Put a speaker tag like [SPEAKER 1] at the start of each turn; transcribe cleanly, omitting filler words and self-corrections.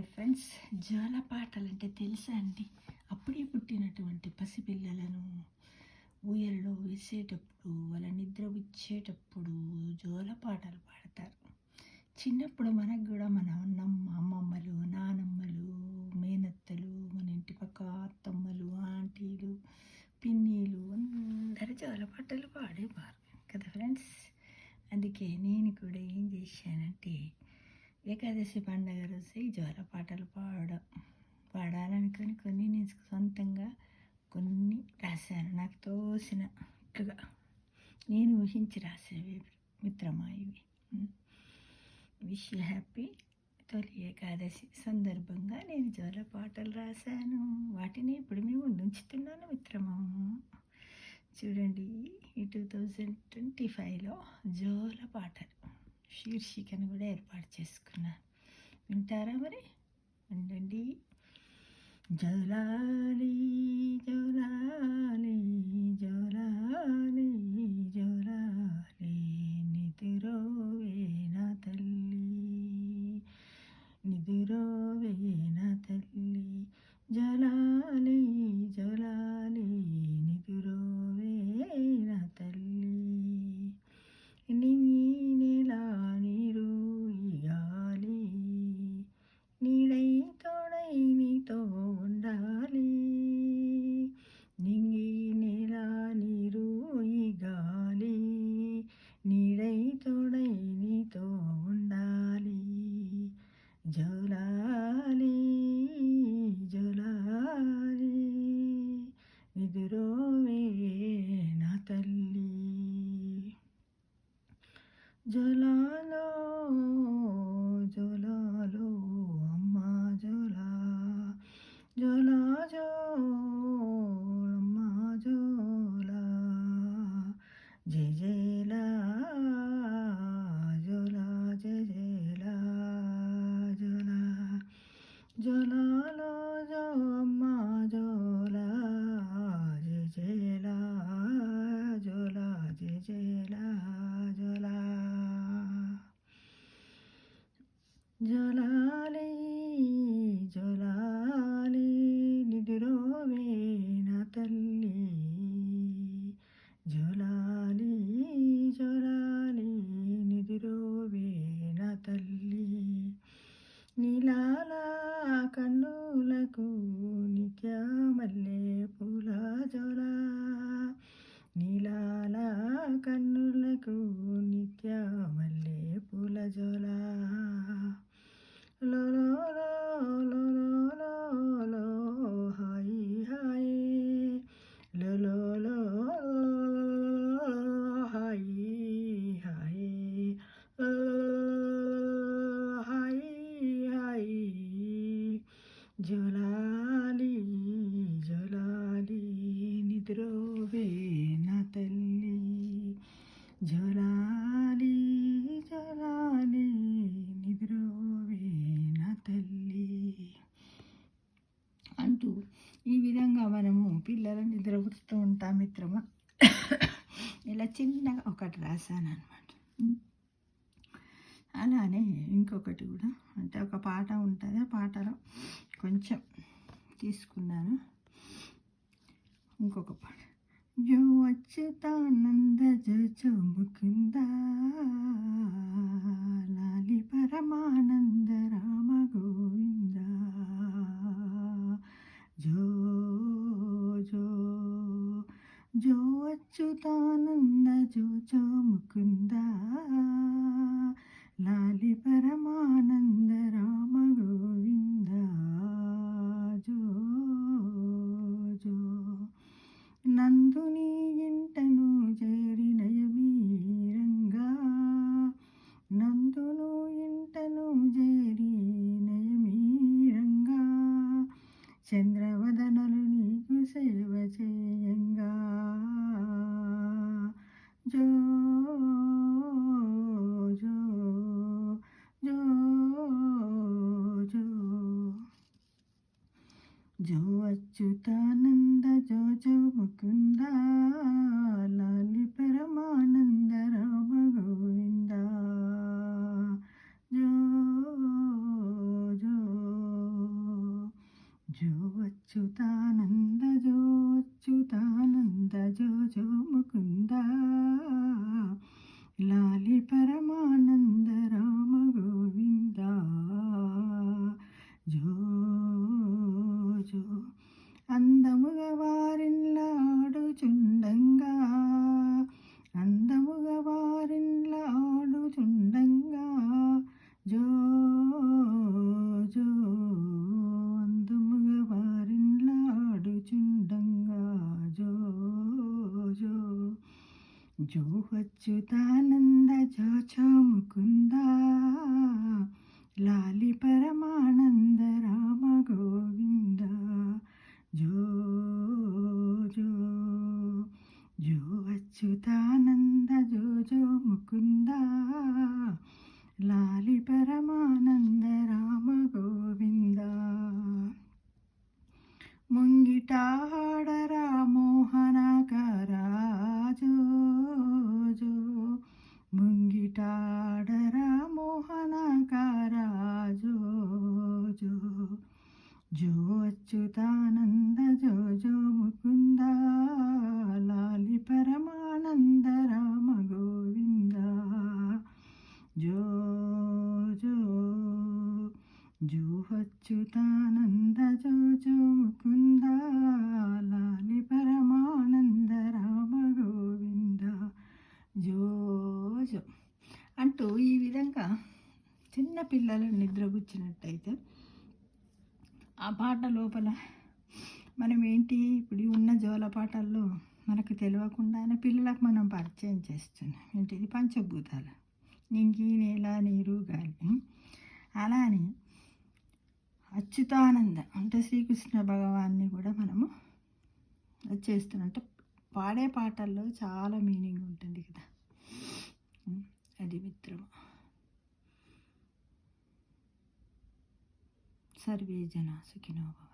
[SPEAKER 1] Hi friends, జోలపాటలు అంటే తెలుసా అండి? అప్పుడే పుట్టినటువంటి పసిపిల్లలను ఊయలలో వేసేటప్పుడు, వాళ్ళ నిద్ర విచ్చేటప్పుడు జోలపాటలు పాడతారు. చిన్నప్పుడు మనకు కూడా మన అమ్మమ్మలు, నానమ్మలు, మేనత్తలు, మన ఇంటి పక్క అత్తమ్మలు, ఆంటీలు, పిన్నీలు అందరూ జోలపాటలు పాడేవారు కదా ఫ్రెండ్స్. అందుకే నేను కూడా ఏం చేశానంటే, ఏకాదశి పండుగ రోజు ఈ జోలపాటలు పాడాలనుకొని నేను సొంతంగా కొన్ని రాశాను. నాకు తోసినట్టుగా నేను ఊహించి రాసేవి మిత్రమా ఇవి. విష్ యూ హ్యాపీ తొలి ఏకాదశి సందర్భంగా నేను జోలపాటలు రాశాను. వాటిని ఇప్పుడు మేము ఉంచుతున్నాను మిత్రమా. చూడండి, ఈ 2025లో జోలపాటలు శీర్షికను కూడా ఏర్పాటు చేసుకున్నాను. వింటారా మరి? ఉండండి. జోలాలి జోలాలి జోలాలి జోలాలి నిదురోవే నా తల్లి, నిదురోవే నా తల్లి, జోలాలి జోలాలి నిదురోవే నా తల్లి, నీలా నీరు ఇయాలి, నీడై తోడై నీతో ఉండాలి, నింగి నేల నీరు ఈ గాలి, నీడై తోడై నీతో ఉండాలి, జోలాలి జోలాలి నిదురోవే నా తల్లి. జోలాలో జోలాలో అమ్మ జోలా, జోలా జోలమ్మ జోలా, జయ జయలా జోలా, జయ జయలా జోలా, జోలాలో జో అమ్మ జోలా, జయ జయలా జోలా, జయ జయలా జోలా, జోలాలి జోలాలి నిదురోవే నా తల్లి, జోలాలి జోలాలి నిదురోవే నా తల్లి, నీలాల కన్నులకు నిత్యమల్లె పూల జోలా, నీలాల కన్నులకు నిత్యమల్లె పూల జోలా, లో లో లో లో లో హాయి హాయి, లో లో లో హాయి హాయి, హాయి హాయి, జోలాలి జోలాలి నిద్రోవే నా తల్లి, జోలాలి జోలాలి నిద్రోవే నా తల్లి అంటూ ఈ విధంగా మనము పిల్లలను నిద్రపుస్తూ ఉంటాం మిత్రమా. ఇలా చిన్నగా ఒకటి రాశాను అనమాట. అలానే ఇంకొకటి కూడా, అంటే ఒక పాట ఉంటుంది, ఆ పాటలో కొంచెం తీసుకున్నాను. ఇంకొక పాట, జో అచ్యుతానంద జో ముకుందా, లాలి పరమానంద రామ గోవింద, జో జో జో అచ్యుతానంద జో ముకుంద, లాలి పరమానంద రామ గోవింద, జో జో నందుని ఇంటను చేరి నయమీరంగా, నందును ఇంటను చేరి నయమీరంగా, చంద్రవదనలు నీకు సేవ చేయంగా, జో జో జో జో జో అచ్యుతానంద జో జో ముకుంద, లాలి పరమానంద రామ గోవింద, జో జో జో అచ్యుతానంద జో అచ్యుతానంద జో జో ముకుంద లాలి పరమానంద రామ గోవింద జో జో అందముగా వారిల్లాడుచుండంగా అందముగా వారిల్లాడుచుండంగా జో జో అందముగా వారిల్లాడుచుండంగా జో జో జో అచ్యుతానంద జో జో ముకుంద లాలి పరమానంద రామ గోవింద జో జో జో అచ్యుతానంద జో జో ముకుంద లాలి పరమానంద రామ గోవింద ముంగిటాడరా మోహనకరా జో జో ముంగిటాడరా మోహనకరా జో జో జో అచ్యుతానంద జో జో ముకుంద లాలి పరమానంద రామ గోవింద జో జో జో అచ్యుతానంద జో జో ముకుంద లాలి పరమానంద రామ గోవింద జో జో అంటూ ఈ విధంగా చిన్న పిల్లలు నిద్రపుచ్చినట్టయితే ఆ పాట లోపల మనం ఏంటి ఇప్పుడు ఉన్న జోల పాటల్లో మనకు తెలియకుండానే పిల్లలకు మనం పరిచయం చేస్తున్నాం ఏంటిది పంచభూతాలు నింగి నేల నీరు గాలి. అలానే అచ్యుతానంద అంటే శ్రీకృష్ణ భగవాన్ని కూడా మనము చేస్తున్నాం. అంటే పాడే పాటల్లో చాలా మీనింగ్ ఉంటుంది కదా. అది మిత్రము. సర్వే జన సుఖినో భవంతు.